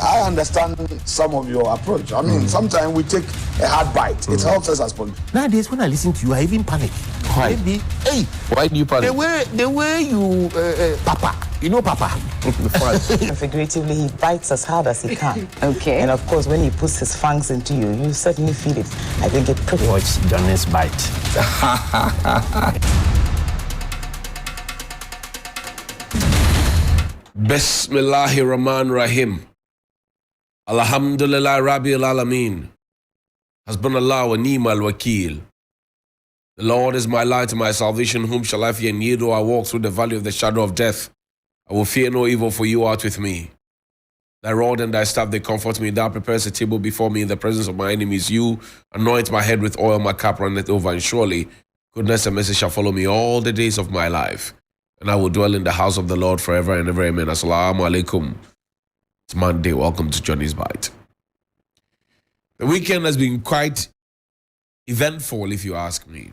I understand some of your approach. I mean, sometimes we take a hard bite. It helps us as politicians. Nowadays, when I listen to you, I even panic. Why? Maybe, hey, Why do you panic? the way you, Papa, you know Papa. Figuratively, he bites as hard as he can. Okay. And of course, when he puts his fangs into you, you certainly feel it. I think it prickles. Watch Johnnie's bite. Bismillahir Rahman Rahim. Alhamdulillah Rabbil Alameen. Hasbunallah wa ni'mal wakil. The Lord is my light and my salvation. Whom shall I fear? Neither do I walk through the valley of the shadow of death. I will fear no evil, for you art with me. Thy rod and thy staff, they comfort me. Thou preparest a table before me in the presence of my enemies. You anoint my head with oil, my cup runneth over. And surely goodness and mercy shall follow me all the days of my life. And I will dwell in the house of the Lord forever and ever. Amen. Assalamu alaikum. It's Monday. Welcome to Johnnie's Bite. The weekend has been quite eventful, if you ask me.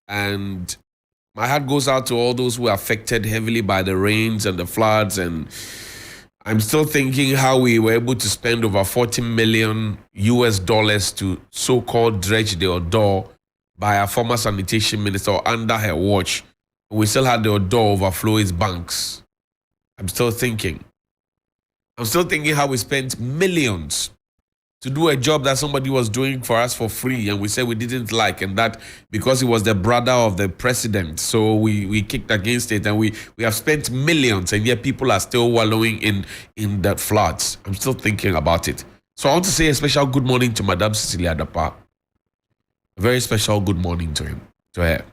And my heart goes out to all those who are affected heavily by the rains and the floods. And I'm still thinking how we were able to spend over $40 million to so-called dredge the Odo by a former sanitation minister under her watch. We still had the Odo overflow its banks. I'm still thinking how we spent millions to do a job that somebody was doing for us for free, and we said we didn't like, and that because he was the brother of the president, so we kicked against it, and we have spent millions, and yet people are still wallowing in that floods. I'm still thinking about it. So I want to say a special good morning to Madame Cecilia Dapa. A very special good morning to her.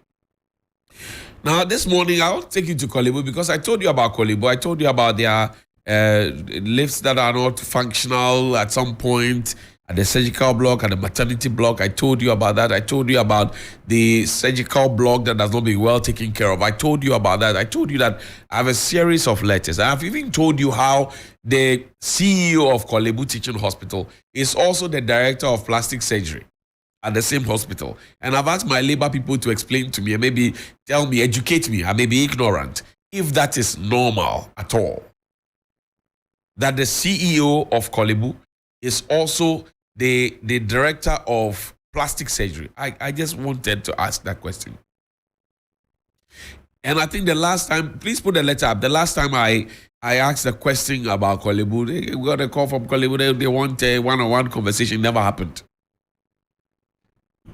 Now, this morning, I'll take you to Korle Bu because I told you about Korle Bu. I told you about their lifts that are not functional at some point, at the surgical block, at the maternity block. I told you about that. I told you about the surgical block that has not been well taken care of. I told you about that. I told you that I have a series of letters. I have even told you how the CEO of Korle Bu Teaching Hospital is also the director of plastic surgery at the same hospital. And I've asked my labor people to explain to me and maybe tell me, educate me. I may be ignorant if that is normal at all. That the CEO of Korle Bu is also the director of plastic surgery. I just wanted to ask that question. And I think the last time, please put the letter up. The last time I asked a question about Korle Bu, we got a call from Korle Bu. They want a one-on-one conversation. It never happened.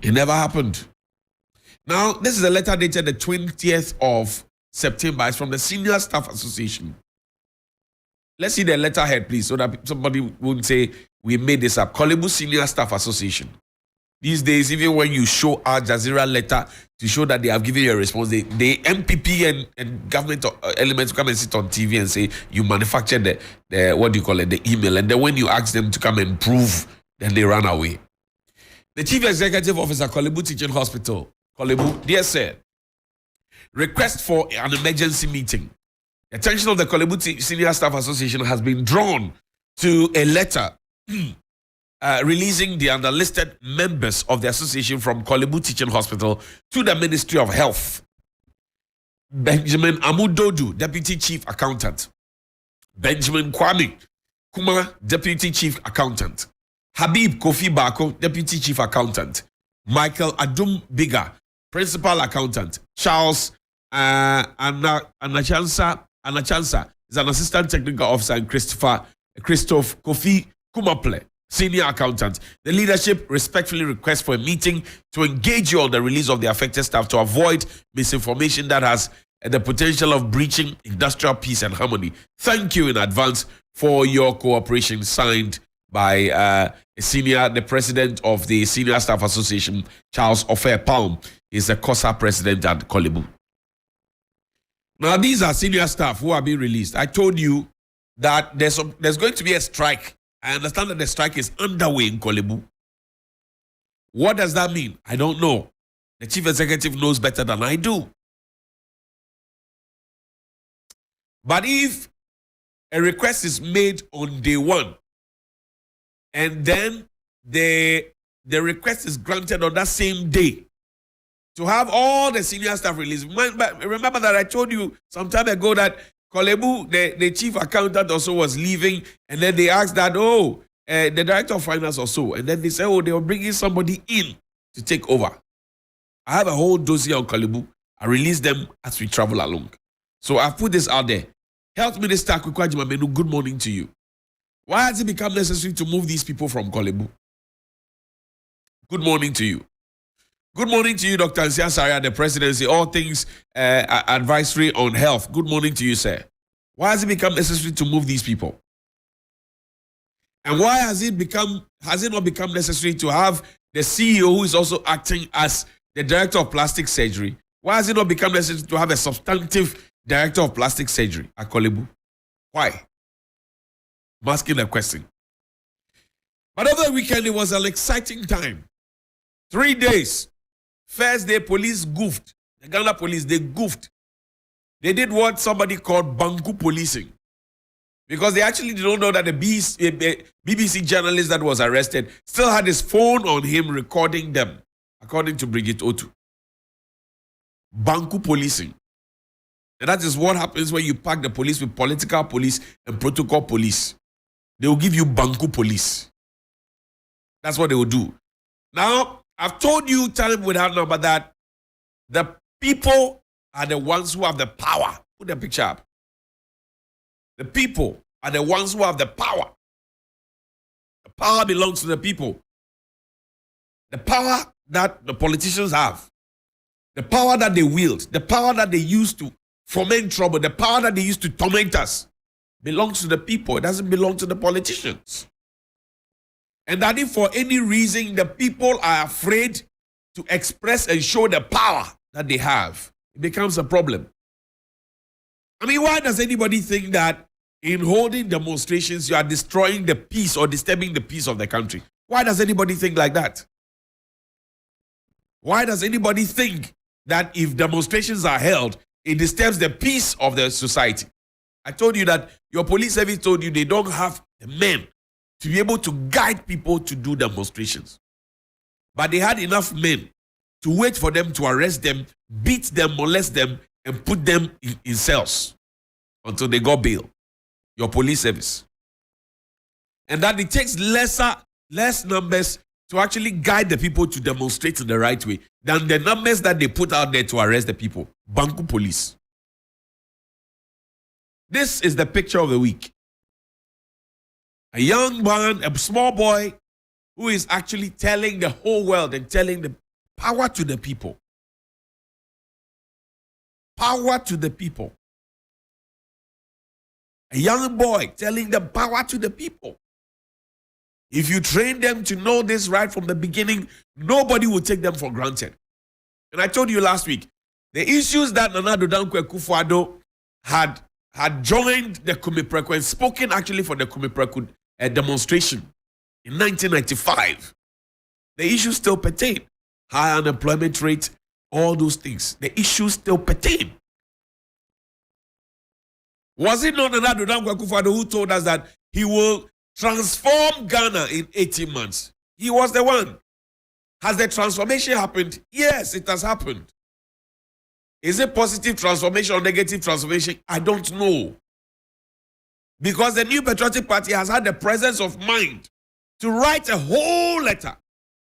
It never happened. Now, this is a letter dated the 20th of September. It's from the Senior Staff Association. Let's see the letterhead, please, so that somebody won't say we made this up. Korle Bu Senior Staff Association. These days, even when you show Al Jazeera letter to show that they have given you a response, the MPP and government elements come and sit on TV and say you manufactured the email, and then when you ask them to come and prove, then they run away. The Chief Executive Officer, Korle Bu Teaching Hospital, Korle Bu, dear sir, request for an emergency meeting. The attention of the Korle Bu Senior Staff Association has been drawn to a letter releasing the underlisted members of the association from Korle Bu Teaching Hospital to the Ministry of Health. Benjamin Amudodu, Deputy Chief Accountant. Benjamin Kwame Kuma, Deputy Chief Accountant. Habib Kofi Bako, Deputy Chief Accountant. Michael Adum Biga, Principal Accountant. Charles Anachansa is an Assistant Technical Officer, and Christoph Kofi Kumaple, Senior Accountant. The leadership respectfully requests for a meeting to engage you on the release of the affected staff to avoid misinformation that has the potential of breaching industrial peace and harmony. Thank you in advance for your cooperation. Signed by the president of the Senior Staff Association, Charles Ofer Palm, is the COSA president at Korle Bu. Now, these are senior staff who are being released. I told you that there's going to be a strike. I understand that the strike is underway in Korle Bu. What does that mean? I don't know. The chief executive knows better than I do. But if a request is made on day one, and then the request is granted on that same day, to have all the senior staff released. Remember that I told you some time ago that Kolebu, the chief accountant also was leaving, and then they asked that, the director of finance also, and then they said, they were bringing somebody in to take over. I have a whole dossier on Kolebu. I release them as we travel along. So I've put this out there. Health Minister Kwekwaji Mamenu, good morning to you. Why has it become necessary to move these people from Kolebu? Good morning to you. Good morning to you, Dr. Nsia Saria, the presidency, all things advisory on health. Good morning to you, sir. Why has it become necessary to move these people? And why has it not become necessary to have the CEO who is also acting as the director of plastic surgery? Why has it not become necessary to have a substantive director of plastic surgery at Kolebu? Why? I'm asking a question. But over the weekend, it was an exciting time. 3 days. First day, police goofed. The Ghana police, they goofed. They did what somebody called Banku policing. Because they actually didn't know that the BBC journalist that was arrested still had his phone on him recording them, according to Bridget Otu. Banku policing. And that is what happens when you pack the police with political police and protocol police. They will give you Banku police. That's what they will do. Now, I've told you time without number that the people are the ones who have the power. Put the picture up. The people are the ones who have the power. The power belongs to the people. The power that the politicians have. The power that they wield. The power that they use to foment trouble. The power that they use to torment us belongs to the people. It doesn't belong to the politicians. And that if for any reason the people are afraid to express and show the power that they have, it becomes a problem. I mean, why does anybody think that in holding demonstrations you are destroying the peace or disturbing the peace of the country? Why does anybody think like that? Why does anybody think that if demonstrations are held, it disturbs the peace of the society? I told you that your police service told you they don't have the men to be able to guide people to do demonstrations. But they had enough men to wait for them to arrest them, beat them, molest them, and put them in cells until they got bail. Your police service. And that it takes less numbers to actually guide the people to demonstrate in the right way than the numbers that they put out there to arrest the people. Banku police. This is the picture of the week. A young man, a small boy, who is actually telling the whole world and telling the power to the people. Power to the people. A young boy telling them power to the people. If you train them to know this right from the beginning, nobody will take them for granted. And I told you last week, the issues that Nana Addo Dankwa Akufo-Addo had joined the Kumipreku and spoken actually for the Kumipreku demonstration in 1995. The issues still pertain. High unemployment rate, all those things. The issues still pertain. Was it not Nana Addo Dankwa Akufo-Addo who told us that he will transform Ghana in 18 months? He was the one. Has the transformation happened? Yes, it has happened. Is it positive transformation or negative transformation? I don't know. Because the New Patriotic Party has had the presence of mind to write a whole letter.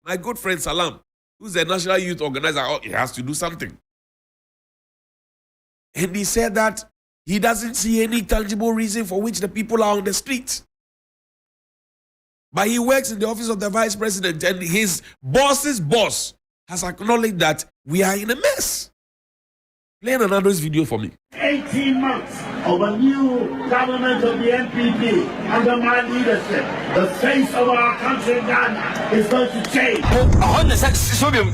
My good friend Salam, who's the national youth organizer, he has to do something. And he said that he doesn't see any tangible reason for which the people are on the street. But he works in the office of the vice president, and his boss's boss has acknowledged that we are in a mess. Play another video for me. 18 months of a new government of the NPP under my leadership, the face of our country, Ghana, is going to change.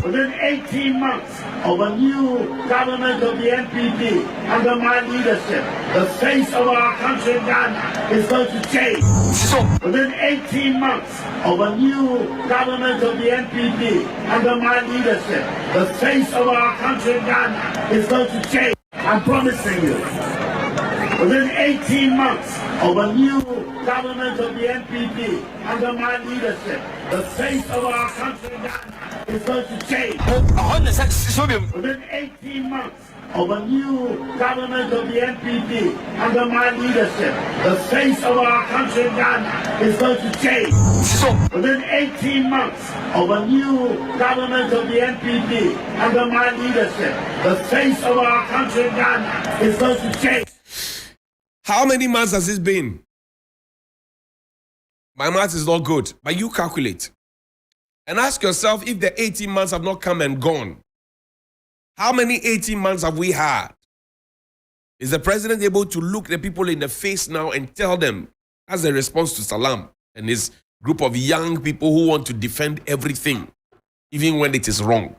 Within 18 months of a new government of the NPP under my leadership, the face of our country, Ghana, is going to change. Within 18 months of a new government of the NPP under my leadership, the face of our country, Ghana, is going to change. I'm promising you. Within 18 months of a new government of the NPP under my leadership, the face of our country, Ghana, is going to change. Within 18 months of a new government of the NPP under my leadership, the face of our country, Ghana, is going to change. Within 18 months of a new government of the NPP under my leadership, the face of our country, Ghana, is going to change. How many months has this been? My math is not good, but you calculate. And ask yourself if the 18 months have not come and gone. How many 18 months have we had? Is the president able to look the people in the face now and tell them, as a response to Salam and his group of young people who want to defend everything, even when it is wrong?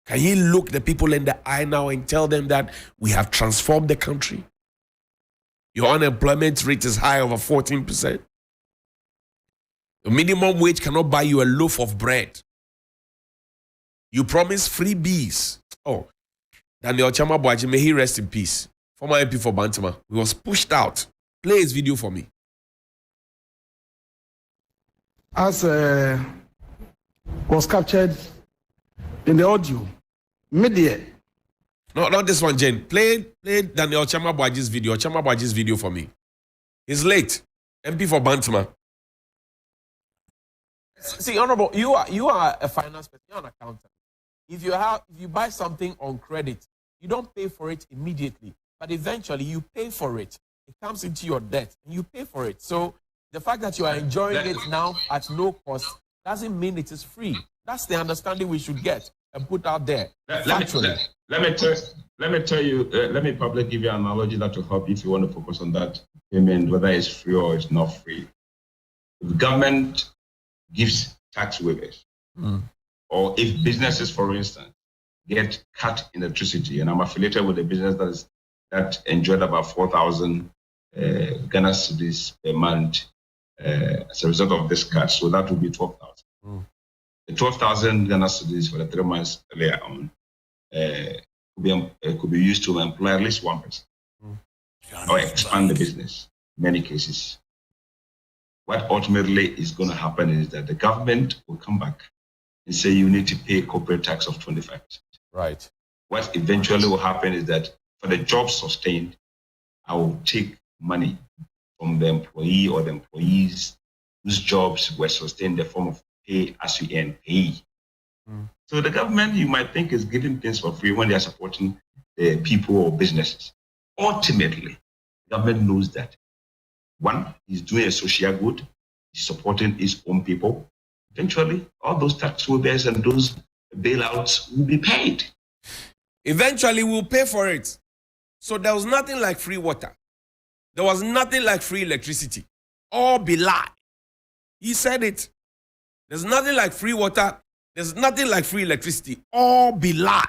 Can he look the people in the eye now and tell them that we have transformed the country? Your unemployment rate is high, over 14%. The minimum wage cannot buy you a loaf of bread. You promise freebies. Oh, Daniel Chama Boaji, may he rest in peace. Former MP for Bantama. He was pushed out. Play his video for me. As was captured in the audio, media. No, not this one, Jane. Play Daniel Chama Boaji's video. Chama Boaji's video for me. He's late. MP for Bantama. See, Honorable, you are a finance person. You're an accountant. If you buy something on credit, you don't pay for it immediately, but eventually you pay for it. It comes into your debt, and you pay for it. So the fact that you are enjoying it now at no cost doesn't mean it is free. That's the understanding we should get and put out there. Let me tell you. Let me probably give you an analogy that will help if you want to focus on that payment, whether it's free or it's not free. If the government gives tax waivers, or if businesses, for instance, get cut in electricity, and I'm affiliated with a business that enjoyed about 4,000 Ghana cedis per month as a result of this cut, so that would be 12,000. The 12,000 Ghana cedis for the 3 months earlier on could be used to employ at least one person or expand the business. In many cases, what ultimately is going to happen is that the government will come back and say you need to pay corporate tax of 25%. Right. What eventually will happen is that for the jobs sustained, I will take money from the employee or the employees whose jobs were sustained in the form of pay as you earn pay. So the government, you might think, is giving things for free when they are supporting the people or businesses. Ultimately, the government knows that one, he's doing a social good, he's supporting his own people. Eventually, all those tax waivers and those bailouts will be paid. Eventually, we'll pay for it. So there was nothing like free water. There was nothing like free electricity. All be lie. He said it. There's nothing like free water. There's nothing like free electricity. All be lie.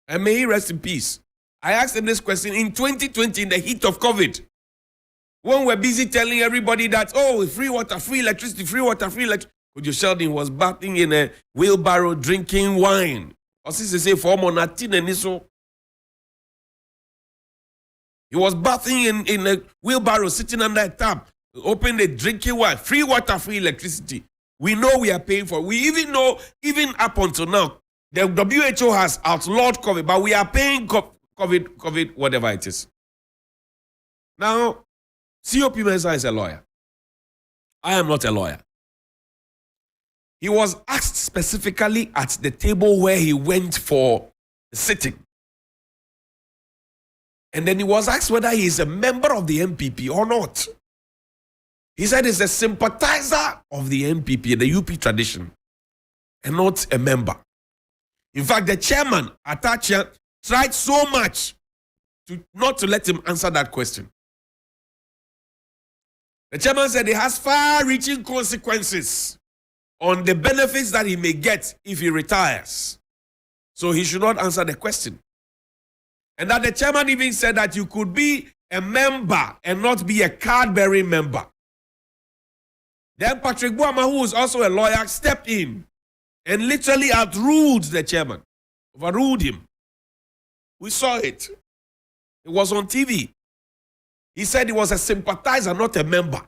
And may he rest in peace. I asked him this question in 2020 in the heat of COVID. When we're busy telling everybody that, oh, free water, free electricity, free water, free electricity. Kojo Sheldon was bathing in a wheelbarrow drinking wine. Or since they say, for Monatin and so. He was bathing in a wheelbarrow, sitting under a tap, open the drinking wine, free water, free electricity. We know we are paying for it. We even know, even up until now, the WHO has outlawed COVID, but we are paying COVID, whatever it is. Now, COP Mensah is a lawyer. I am not a lawyer. He was asked specifically at the table where he went for sitting. And then he was asked whether he is a member of the MPP or not. He said he's a sympathizer of the MPP, the UP tradition, and not a member. In fact, the chairman, Atachia, tried so much not to let him answer that question. The chairman said it has far-reaching consequences on the benefits that he may get if he retires. So he should not answer the question. And that the chairman even said that you could be a member and not be a card-bearing member. Then Patrick Boama, who is also a lawyer, stepped in and literally outruled the chairman, overruled him. We saw it. It was on TV. He said he was a sympathizer, not a member.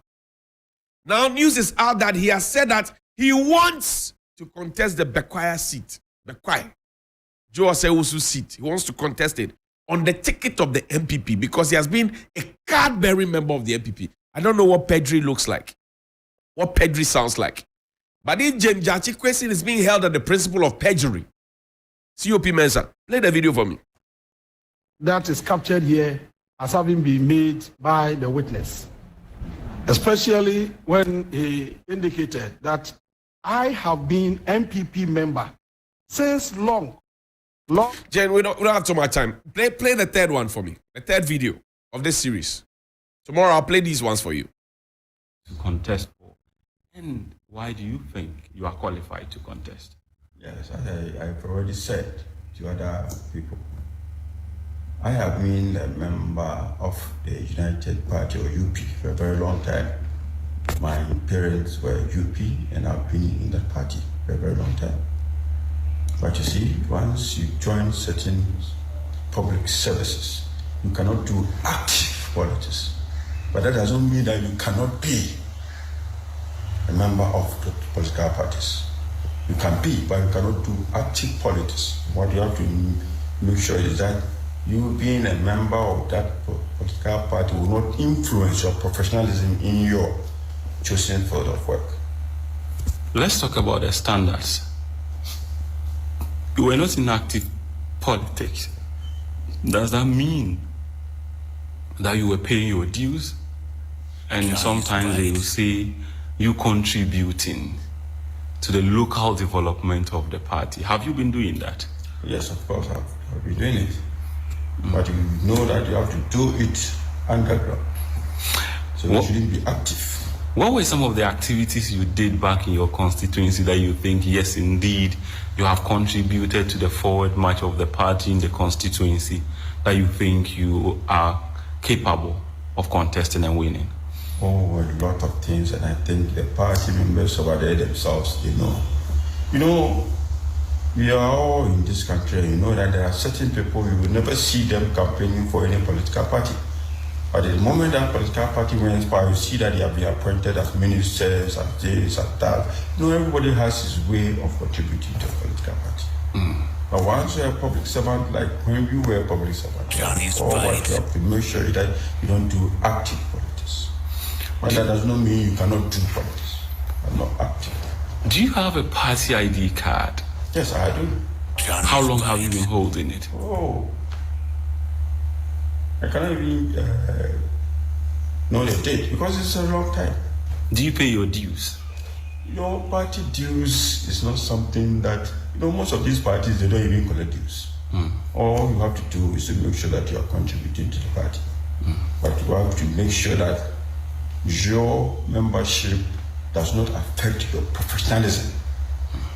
Now news is out that he has said that he wants to contest the Bekwai seat. Bekwai. Joe Asewusu's seat. He wants to contest it on the ticket of the MPP because he has been a card-bearing member of the MPP. I don't know what Pedri looks like, what Pedri sounds like. But if James Jachi question is being held on the principle of perjury, COP Mensa, play the video for me. That is captured here as having been made by the witness, especially when he indicated that I have been MPP member since long. Jen, we don't have too much time. Play the third one for me, the third video of this series. Tomorrow I'll play these ones for you. To contest for, and why do you think you are qualified to contest? Yes, I've already said to other people, I have been a member of the United Party or UP for a very long time. My parents were UP and I've been in that party for a very long time. But you see, once you join certain public services, you cannot do active politics. But that doesn't mean that you cannot be a member of the political parties. You can be, but you cannot do active politics. What you have to make sure is that you being a member of that political party will not influence your professionalism in your chosen field of work. Let's talk about the standards. You were not in active politics. Does that mean that you were paying your dues? And sometimes they will say you contributing to the local development of the party. Have you been doing that? Yes, of course, I've been doing it. But you know that you have to do it underground. So you shouldn't be active. What were some of the activities you did back in your constituency that you think, yes, indeed, you have contributed to the forward march of the party in the constituency, that you think you are capable of contesting and winning? Oh, a lot of things, and I think the party members over there themselves, they know. You know, we are all in this country, you know that there are certain people, you will never see them campaigning for any political party. But the moment that political party wins power, you see that they have been appointed as ministers, as this, as that. You know, everybody has his way of contributing to a political party. But once you're a public servant, like when you were a public servant, Johnny's you have to make sure that you don't do active politics. But that does not mean you cannot do politics. I'm not active. Do you have a party ID card? Yes, I do. How long have you been holding it? Oh, I cannot even know the date because it's a long time. Do you pay your dues? You know, party dues is not something that, you know, most of these parties, they don't even collect dues. All you have to do is to make sure that you are contributing to the party. But you have to make sure that your membership does not affect your professionalism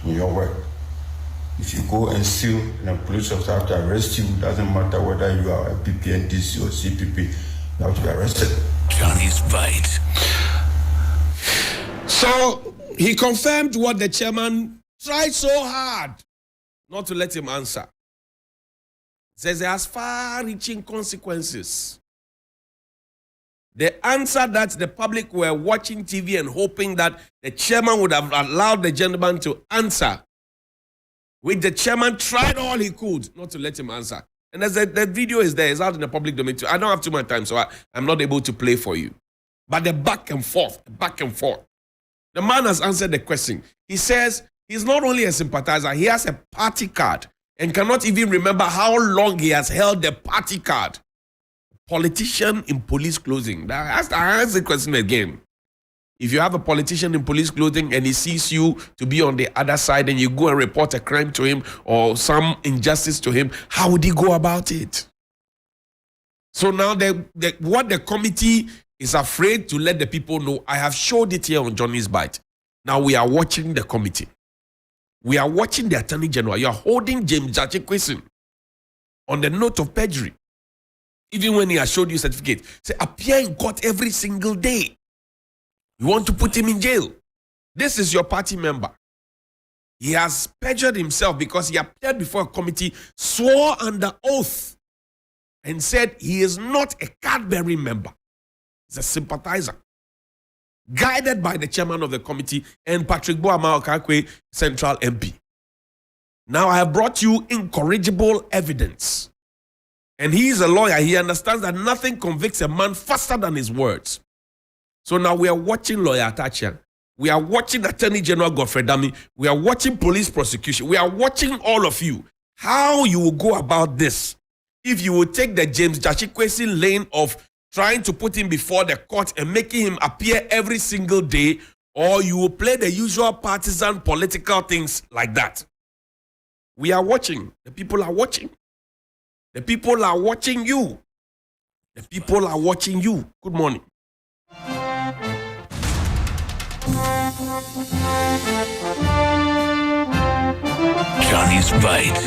in your work. If you go and steal and a police officer have to arrest you, it doesn't matter whether you are a PPNDC or CPP, you have to be arrested. Johnny's bite. So he confirmed what the chairman tried so hard not to let him answer. Says it has far-reaching consequences. The answer that the public were watching TV and hoping that the chairman would have allowed the gentleman to answer, which the chairman tried all he could not to let him answer. And as the video is there, it's out in the public domain too. I don't have too much time, so I'm not able to play for you. But the back and forth. The man has answered the question. He says he's not only a sympathizer, he has a party card and cannot even remember how long he has held the party card. Politician in police clothing. I ask the question again. If you have a politician in police clothing and he sees you to be on the other side and you go and report a crime to him or some injustice to him, how would he go about it? So now what the committee is afraid to let the people know, I have showed it here on Johnny's Bite. Now we are watching the committee. We are watching the Attorney General. You are holding James Jachi on the note of perjury. Even when he has showed you certificate, say appear in court every single day. You want to put him in jail. This is your party member. He has perjured himself because he appeared before a committee, swore under oath, and said he is not a card-bearing member. He's a sympathizer. Guided by the chairman of the committee and Patrick Boama Okakwe, Central MP. Now I have brought you incorrigible evidence. And he is a lawyer. He understands that nothing convicts a man faster than his words. So now we are watching Lawyer Atachian. We are watching Attorney General Godfrey Dami. We are watching police prosecution. We are watching all of you. How you will go about this. If you will take the James Jashikwesi lane of trying to put him before the court and making him appear every single day, or you will play the usual partisan political things like that. We are watching. The people are watching. The people are watching you. The people are watching you. Good morning. Johnny's Bite.